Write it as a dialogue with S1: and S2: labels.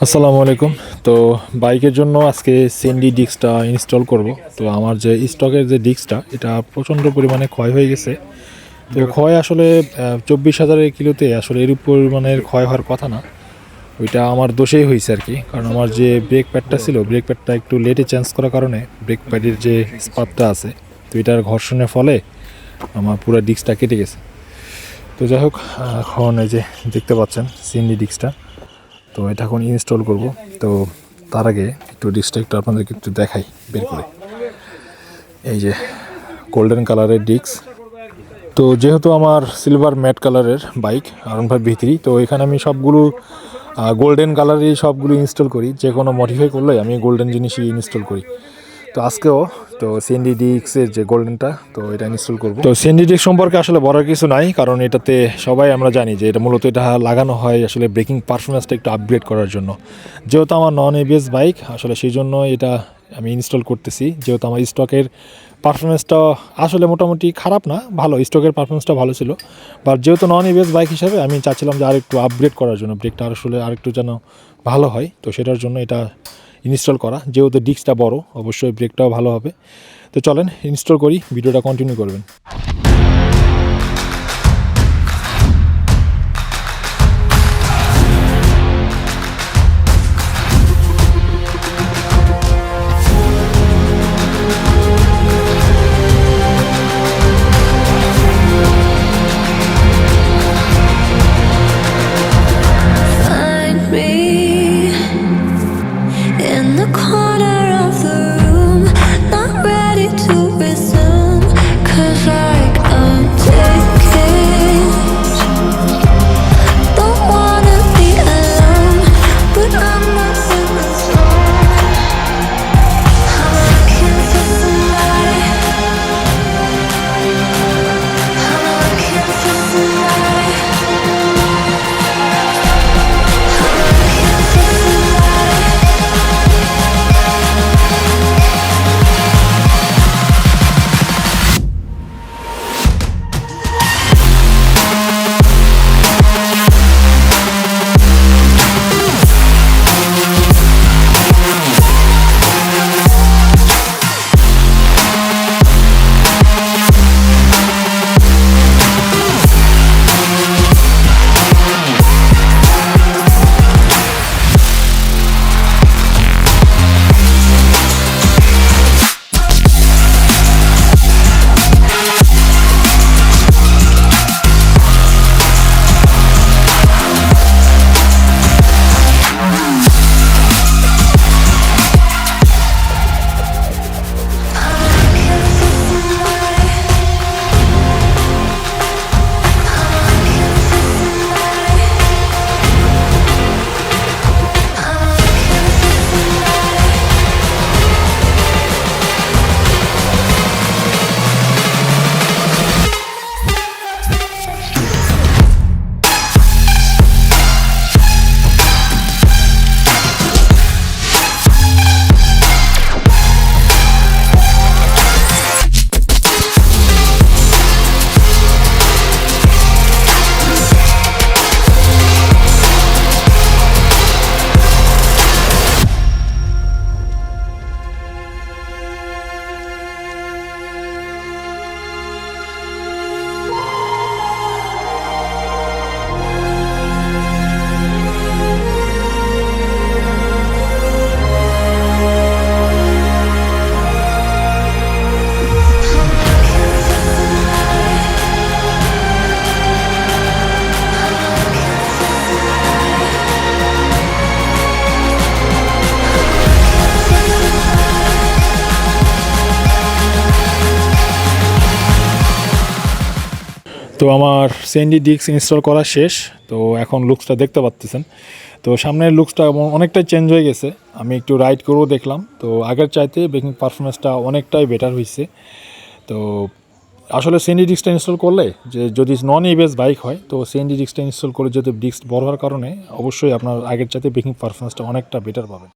S1: আসসালামু আলাইকুম। তো বাইকের জন্য আজকে সিএনডি ডিস্কটা ইনস্টল করব। তো আমার যে স্টকের যে ডিস্কটা এটা প্রচণ্ড পরিমাণে ক্ষয় হয়ে গেছে। তো ক্ষয় আসলে 24,000 কিলোতে আসলে এর পরিমাণের ক্ষয় হওয়ার কথা না। ওইটা আমার দোষেই হয়েছে আর কি, কারণ আমার যে ব্রেক প্যাডটা ছিল ব্রেক প্যাডটা একটু লেটে চেঞ্জ করার কারণে ব্রেক প্যাডের যে স্পাতটা আছে তো এটার ঘর্ষণের ফলে আমার পুরো ডিস্কটা কেটে গেছে। তো যাই হোক, এখন এই যে দেখতে পাচ্ছেন সিএনডি ডিস্কটা, তো এটা এখন ইনস্টল করব। তো তার আগে একটু ডিস্কটা একটু আপনাদেরকে একটু দেখাই বের করে। এই যে গোল্ডেন কালারের ডিস্ক। তো যেহেতু আমার সিলভার ম্যাট কালারের বাইক R15V3, তো এখানে আমি সবগুলো গোল্ডেন কালারই সবগুলো ইনস্টল করি। যে কোনো মডিফাই করলে আমি গোল্ডেন জিনিসই ইনস্টল করি। তো আজকেও তো সিএনডি ডিস্কের যে গোল্ডেনটা তো এটা ইনস্টল করব। তো সিএনডি ডিস্ক সম্পর্কে আসলে বলার কিছু নাই, কারণ এটাতে সবাই আমরা জানি যে এটা মূলত এটা লাগানো হয় আসলে ব্রেকিং পারফরমেন্সটা একটু আপগ্রেড করার জন্য। যেহেতু আমার নন এবিএস বাইক আসলে সেই জন্য এটা আমি ইনস্টল করতেছি। যেহেতু আমার স্টকের পারফরমেন্সটা আসলে মোটামুটি খারাপ না, ভালো, স্টকের পারফরমেন্সটা ভালো ছিল। বাট যেহেতু নন এবিএস বাইক হিসাবে আমি চাচ্ছিলাম যে আরেকটু আপগ্রেড করার জন্য, ব্রেকটা আসলে আরেকটু যেন ভালো হয়। তো সেটার জন্য এটা ইনস্টল করা। যেহেতু ডিস্কটা বড়, অবশ্যই ব্রেকটাও ভালো হবে। তো চলেন ইনস্টল করি, ভিডিওটা কন্টিনিউ করবেন।
S2: Find me in the corner of the room, not ready to resume. 'Cause like I'm taking, don't wanna be alone, but I'm not in the zone. I'm looking for somebody. I'm looking for somebody.
S1: তো আমার CND disk install করা শেষ। তো এখন লুকসটা দেখতে পাচ্ছেন। তো সামনের লুকসটা অনেকটাই চেঞ্জ হয়ে গেছে। আমি একটু রাইড করেও দেখলাম, তো আগের চাইতে ব্রেকিং পারফরমেন্সটা অনেকটাই বেটার হয়েছে। তো আসলে সিএনডি ডিস্কটা ইনস্টল করলে যে যদি নন এবিএস বাইক হয় তো সিএনডি ডিস্কটা ইনস্টল করে যদি ডিস্ক বড় হওয়ার কারণে অবশ্যই আপনার আগের চাইতে ব্রেকিং পারফরমেন্সটা অনেকটা বেটার পাবেন।